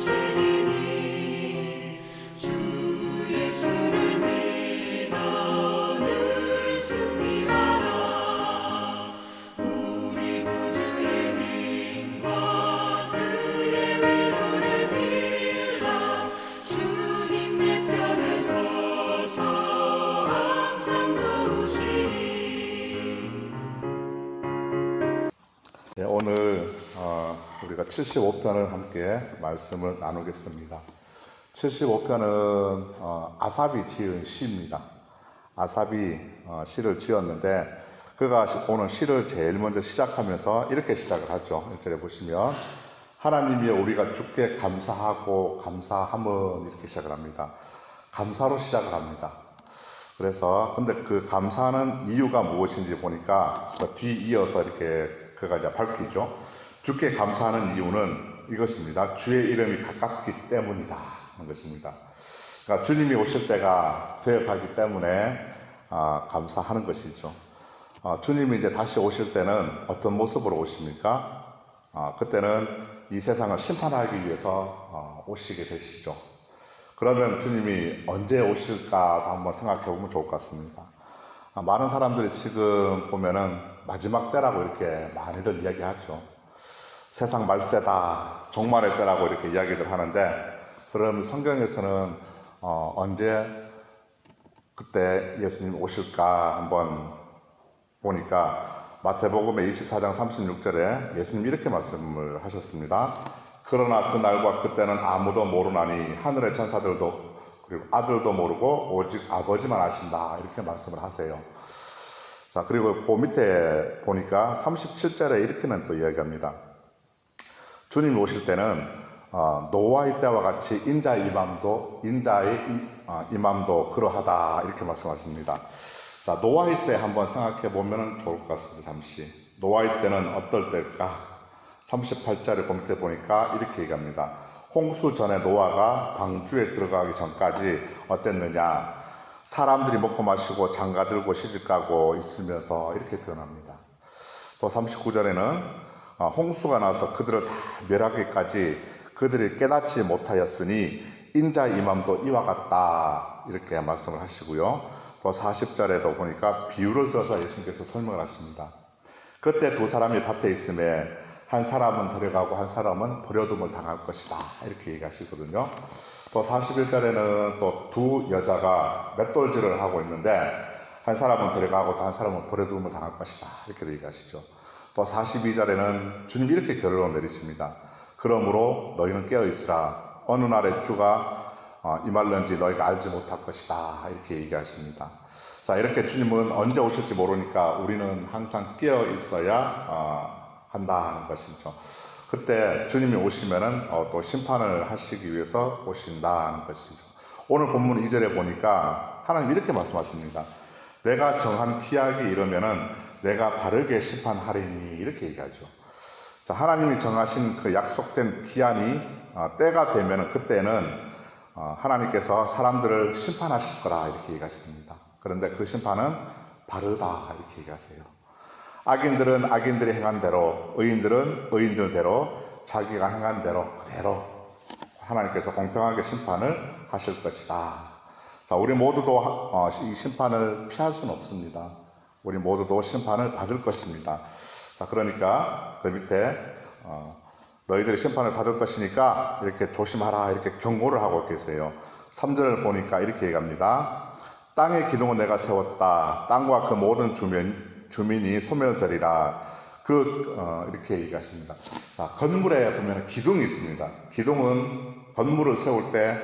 오시리니 주 예수를 믿어 늘 승리하라. 우리 구주의 힘과 그의 위로를 빌라. 주님 내 편에 서서 항상 도우시리. 네, 오늘 우리가 75편을 함께 말씀을 나누겠습니다. 75편은 아삽이 지은 시입니다. 아삽이 시를 지었는데 그가 오늘 시를 제일 먼저 시작하면서 이렇게 시작을 하죠. 1절에 보시면 하나님이 우리가 주께 감사하고 감사함은 이렇게 시작을 합니다. 감사로 시작을 합니다. 그래서 근데 그 감사하는 이유가 무엇인지 보니까 뒤 이어서 이렇게 그가 이제 밝히죠. 주께 감사하는 이유는 이것입니다. 주의 이름이 가깝기 때문이다 하는 것입니다. 그러니까 주님이 오실 때가 되어가기 때문에 감사하는 것이죠. 주님이 이제 다시 오실 때는 어떤 모습으로 오십니까? 그때는 이 세상을 심판하기 위해서 오시게 되시죠. 그러면 주님이 언제 오실까 한번 생각해 보면 좋을 것 같습니다. 많은 사람들이 지금 보면은 마지막 때라고 이렇게 많이들 이야기하죠. 세상 말세다, 종말의 때라고 이렇게 이야기를 하는데, 그럼 성경에서는 언제 그때 예수님 오실까 한번 보니까 마태복음의 24장 36절에 예수님 이렇게 말씀을 하셨습니다. 그러나 그날과 그때는 아무도 모르나니 하늘의 천사들도 그리고 아들도 모르고 오직 아버지만 아신다 이렇게 말씀을 하세요. 자, 그리고 그 밑에 보니까 37절에 이렇게는 또 이야기합니다. 주님이 오실 때는 노아의 때와 같이 인자의 임함도 그러하다 이렇게 말씀하십니다. 자, 노아의 때 한번 생각해 보면 좋을 것 같습니다. 잠시 노아의 때는 어떨 때일까? 38절에 밑에 보니까 이렇게 얘기합니다. 홍수 전에 노아가 방주에 들어가기 전까지 어땠느냐? 사람들이 먹고 마시고 장가 들고 시집가고 있으면서 이렇게 표현합니다. 또 39절에는 홍수가 나서 그들을 다 멸하기까지 그들이 깨닫지 못하였으니 인자의 임함도 이와 같다 이렇게 말씀을 하시고요. 또 40절에도 보니까 비유를 들어서 예수님께서 설명을 하십니다. 그때 두 사람이 밭에 있음에 한 사람은 데려가고 한 사람은 버려둠을 당할 것이다 이렇게 얘기하시거든요. 또 41절에는 또 두 여자가 맷돌질을 하고 있는데 한 사람은 데려가고 또 한 사람은 버려둠을 당할 것이다 이렇게 얘기하시죠. 또 42절에는 주님이 이렇게 결론을 내리십니다. 그러므로 너희는 깨어있으라. 어느 날에 주가 임할는지 너희가 알지 못할 것이다 이렇게 얘기하십니다. 자, 이렇게 주님은 언제 오실지 모르니까 우리는 항상 깨어있어야 한다는 것이죠. 그때 주님이 오시면은 또 심판을 하시기 위해서 오신다는 것이죠. 오늘 본문 2절에 보니까 하나님 이렇게 말씀하십니다. 내가 정한 기약이 이르면은 내가 바르게 심판하리니 이렇게 얘기하죠. 자, 하나님이 정하신 그 약속된 기한이 때가 되면은 그때는 하나님께서 사람들을 심판하실 거라 이렇게 얘기하십니다. 그런데 그 심판은 바르다 이렇게 얘기하세요. 악인들은 악인들이 행한 대로, 의인들은 의인들대로 자기가 행한 대로 그대로 하나님께서 공평하게 심판을 하실 것이다. 자, 우리 모두도 이 심판을 피할 수는 없습니다. 우리 모두도 심판을 받을 것입니다. 자, 그러니까 그 밑에 너희들이 심판을 받을 것이니까 이렇게 조심하라 이렇게 경고를 하고 계세요. 3절을 보니까 이렇게 얘기합니다. 땅의 기둥은 내가 세웠다. 땅과 그 모든 주민이 소멸되리라. 이렇게 얘기하십니다. 자, 건물에 보면 기둥이 있습니다. 기둥은 건물을 세울 때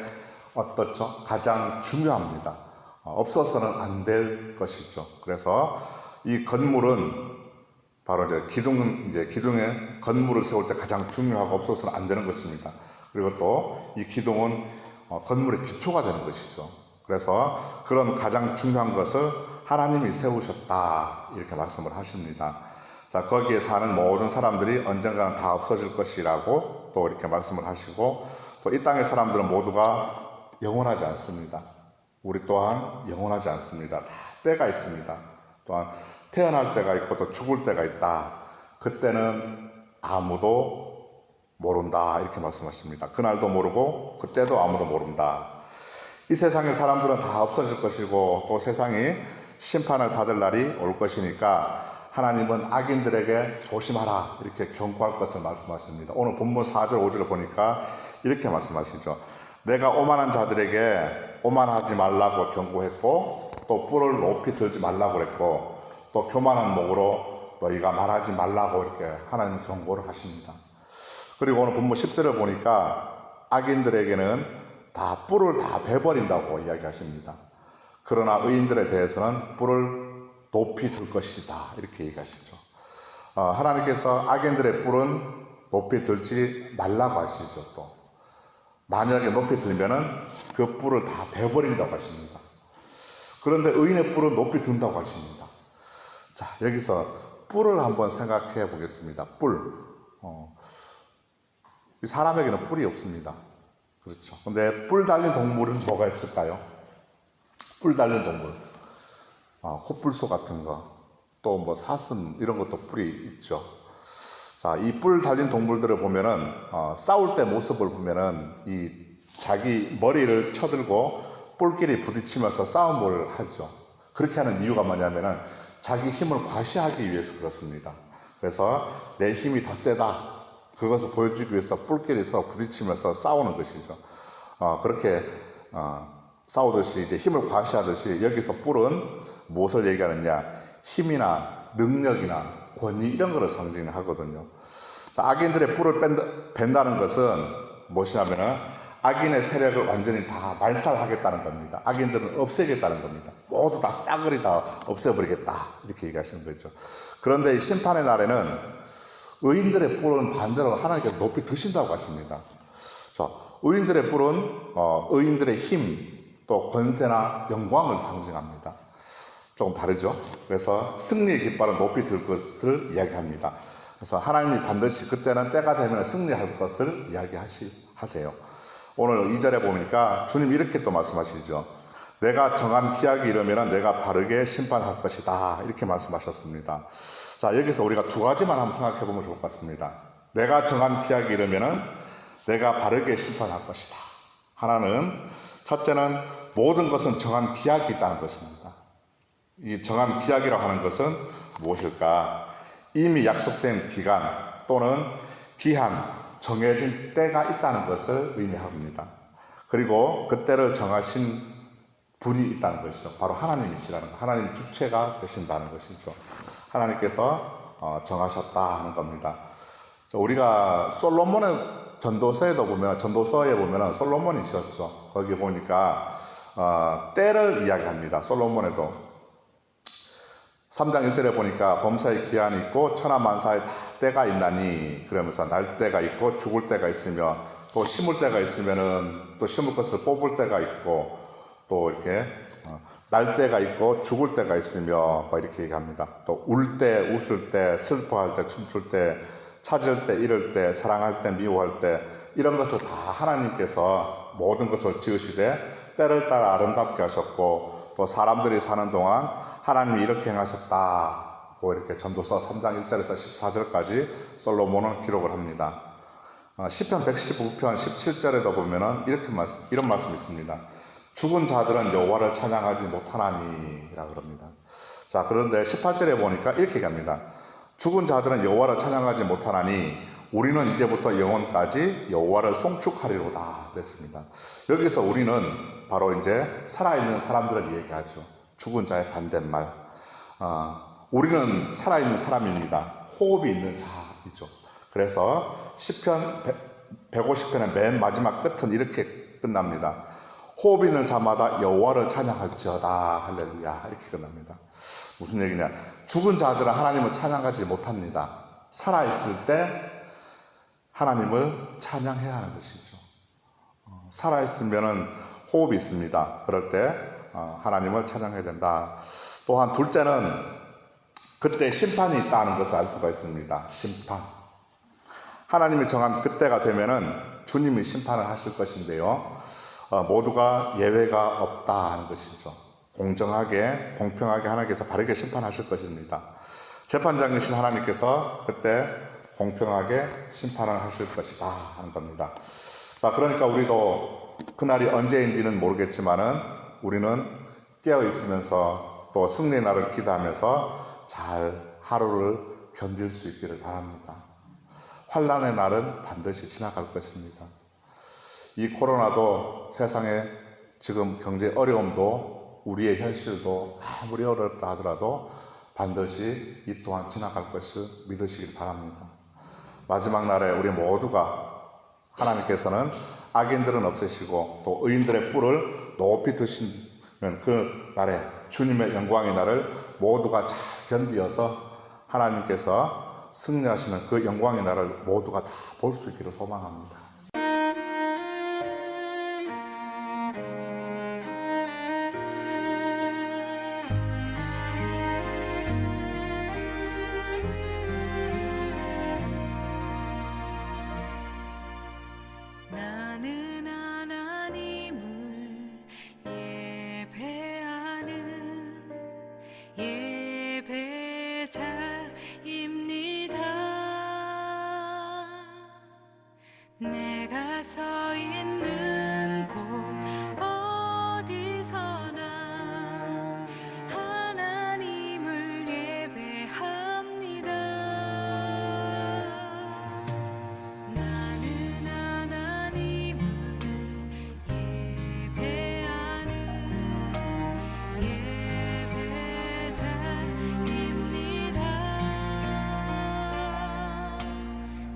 어떻죠? 가장 중요합니다. 없어서는 안 될 것이죠. 그래서 이 건물은 바로 기둥에 건물을 세울 때 가장 중요하고 없어서는 안 되는 것입니다. 그리고 또 이 기둥은 건물의 기초가 되는 것이죠. 그래서 그런 가장 중요한 것을 하나님이 세우셨다 이렇게 말씀을 하십니다. 자, 거기에 사는 모든 사람들이 언젠가는 다 없어질 것이라고 또 이렇게 말씀을 하시고 또 이 땅의 사람들은 모두가 영원하지 않습니다. 우리 또한 영원하지 않습니다. 다 때가 있습니다. 또한 태어날 때가 있고 또 죽을 때가 있다. 그때는 아무도 모른다 이렇게 말씀하십니다. 그날도 모르고 그때도 아무도 모른다. 이 세상의 사람들은 다 없어질 것이고 또 세상이 심판을 받을 날이 올 것이니까 하나님은 악인들에게 조심하라 이렇게 경고할 것을 말씀하십니다. 오늘 본문 4절 5절을 보니까 이렇게 말씀하시죠. 내가 오만한 자들에게 오만하지 말라고 경고했고 또 뿔을 높이 들지 말라고 그랬고 또 교만한 목으로 너희가 말하지 말라고 이렇게 하나님 경고를 하십니다. 그리고 오늘 본문 10절을 보니까 악인들에게는 다 뿔을 다 베버린다고 이야기하십니다. 그러나 의인들에 대해서는 뿔을 높이 들 것이다 이렇게 얘기하시죠. 하나님께서 악인들의 뿔은 높이 들지 말라고 하시죠. 또 만약에 높이 들면은 그 뿔을 다 베버린다고 하십니다. 그런데 의인의 뿔은 높이 든다고 하십니다. 자, 여기서 뿔을 한번 생각해 보겠습니다. 뿔. 사람에게는 뿔이 없습니다. 그렇죠. 근데 뿔 달린 동물은 뭐가 있을까요? 뿔 달린 동물. 코뿔소 같은 거, 또 뭐 사슴 이런 것도 뿔이 있죠. 자, 이 뿔 달린 동물들을 보면은 싸울 때 모습을 보면은 이 자기 머리를 쳐들고 뿔끼리 부딪히면서 싸움을 하죠. 그렇게 하는 이유가 뭐냐면은 자기 힘을 과시하기 위해서 그렇습니다. 그래서 내 힘이 더 세다. 그것을 보여주기 위해서 뿔끼리서 부딪히면서 싸우는 것이죠. 그렇게 싸우듯이 이제 힘을 과시하듯이 여기서 뿔은 무엇을 얘기하느냐? 힘이나 능력이나 권위 이런 것을 상징하거든요. 자, 악인들의 뿔을 뺀다는 것은 무엇이냐면은 악인의 세력을 완전히 다 말살하겠다는 겁니다. 악인들은 없애겠다는 겁니다. 모두 다 싸그리 다 없애버리겠다 이렇게 얘기하시는 거죠. 그런데 이 심판의 날에는 의인들의 뿔은 반대로 하나님께서 높이 드신다고 하십니다. 자, 의인들의 뿔은 의인들의 힘, 또 권세나 영광을 상징합니다. 조금 다르죠. 그래서 승리의 깃발을 높이 들 것을 이야기합니다. 그래서 하나님이 반드시 그때는 때가 되면 승리할 것을 이야기하세요. 오늘 2절에 보니까 주님 이렇게 또 말씀하시죠. 내가 정한 기약이 이르면 내가 바르게 심판할 것이다 이렇게 말씀하셨습니다. 자, 여기서 우리가 두 가지만 한번 생각해 보면 좋을 것 같습니다. 내가 정한 기약이 이르면 내가 바르게 심판할 것이다. 하나는 첫째는 모든 것은 정한 기약이 있다는 것입니다. 이 정한 기약이라고 하는 것은 무엇일까? 이미 약속된 기간 또는 기한, 정해진 때가 있다는 것을 의미합니다. 그리고 그 때를 정하신 분이 있다는 것이죠. 바로 하나님이시라는 것. 하나님 주체가 되신다는 것이죠. 하나님께서 정하셨다 하는 겁니다. 우리가 솔로몬의 전도서에 보면 솔로몬이 있었죠. 거기 보니까 때를 이야기합니다. 솔로몬에도 3장 1절에 보니까 범사의 기한이 있고 천하만사의 다 때가 있나니 그러면서 날 때가 있고 죽을 때가 있으며 또 심을 때가 있으면은 또 심을 것을 뽑을 때가 있고 또 이렇게 날 때가 있고 죽을 때가 있으며 이렇게 얘기합니다. 또 울 때, 웃을 때, 슬퍼할 때, 춤출 때, 찾을 때, 잃을 때, 사랑할 때, 미워할 때 이런 것을 다 하나님께서 모든 것을 지으시되 때를 따라 아름답게 하셨고 또 사람들이 사는 동안 하나님이 이렇게 행하셨다. 이렇게 전도서 3장 1절에서 14절까지 솔로몬은 기록을 합니다. 시편 119편 17절에도 보면은 이런 말씀이 있습니다. 죽은 자들은 여호와를 찬양하지 못하나니라 그럽니다. 자, 그런데 18절에 보니까 이렇게 얘기합니다. 죽은 자들은 여호와를 찬양하지 못하나니 우리는 이제부터 영원까지 여호와를 송축하리로다 그랬습니다. 여기서 우리는 바로 이제 살아있는 사람들을 얘기하죠. 죽은 자의 반대말. 우리는 살아있는 사람입니다. 호흡이 있는 자이죠. 그래서 시편 150편의 맨 마지막 끝은 이렇게 끝납니다. 호흡 있는 자마다 여호와를 찬양할지어다 할렐루야 이렇게 끝납니다. 무슨 얘기냐? 죽은 자들은 하나님을 찬양하지 못합니다. 살아있을 때 하나님을 찬양해야 하는 것이죠. 살아있으면 호흡이 있습니다. 그럴 때 하나님을 찬양해야 된다. 또한 둘째는 그때 심판이 있다는 것을 알 수가 있습니다. 심판. 하나님이 정한 그때가 되면은 주님이 심판을 하실 것인데요. 모두가 예외가 없다 하는 것이죠. 공정하게, 공평하게 하나님께서 바르게 심판하실 것입니다. 재판장이신 하나님께서 그때 공평하게 심판을 하실 것이다 하는 겁니다. 자, 그러니까 우리도 그날이 언제인지는 모르겠지만은 우리는 깨어 있으면서 또 승리의 날을 기대하면서 잘 하루를 견딜 수 있기를 바랍니다. 환난의 날은 반드시 지나갈 것입니다. 이 코로나도 세상에 지금 경제 어려움도 우리의 현실도 아무리 어렵다 하더라도 반드시 이 또한 지나갈 것을 믿으시길 바랍니다. 마지막 날에 우리 모두가 하나님께서는 악인들은 없애시고 또 의인들의 뿔을 높이 드시는 그 날에 주님의 영광의 날을 모두가 잘 견디어서 하나님께서 승리하시는 그 영광의 날을 모두가 다 볼 수 있기를 소망합니다. 나는 하나님을 예배하는 예배자입니다. 내가 서 있는 곳 어디서나 하나님을 예배합니다. 나는 하나님을 예배하는 예배자입니다.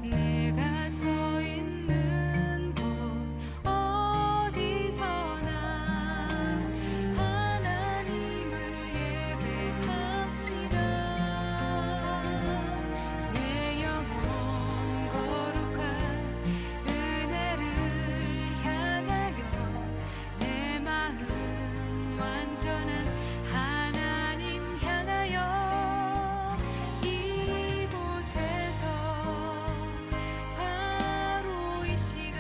내가 서 있는 곳 어디서나 하나님을 예배합니다. 내 영혼 거룩한 은혜를 향하여 내 마음 완전한 하나님 향하여 이곳에서 바로 이 시간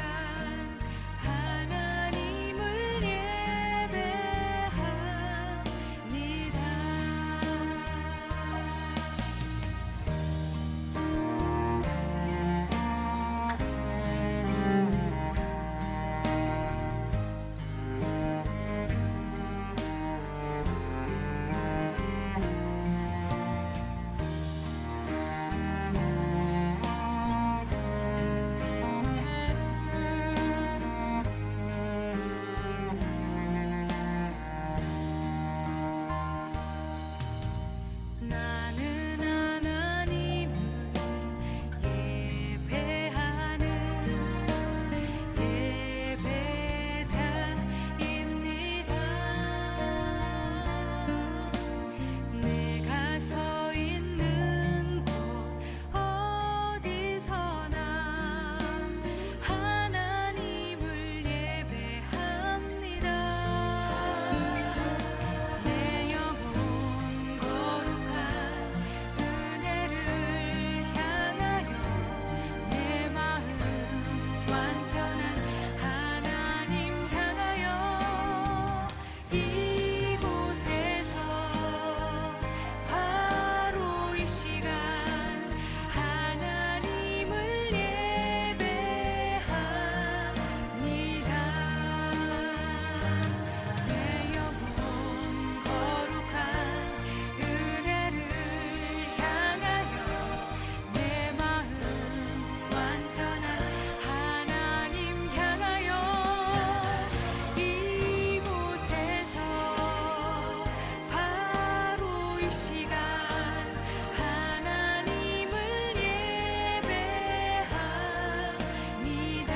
하나님을 나는 하나님을 예배하는 예배자입니다. 내가 서 있는 곳 어디서나 하나님을 예배합니다. 내 영혼 거룩한 은혜를 향하여 내 마음 완전한 하나님 향하여 이곳에서 바로 이 시간 하나님을 예배합니다. 내 영혼 거룩한 은혜를 향하여 내 마음 완전한 하나님 향하여 이곳에서 바로 이 시간 하나님을 예배합니다.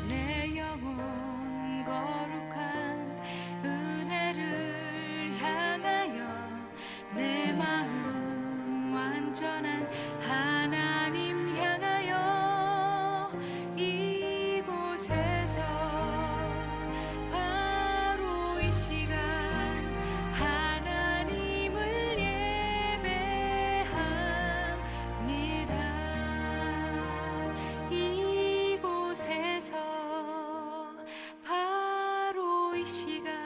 내 영혼 거룩한 은혜를 향하여 내 마음 완전한 하나님 향하여 이곳에서 바로 이 시간 하나님을 예배합니다. 이곳에서 바로 이 시간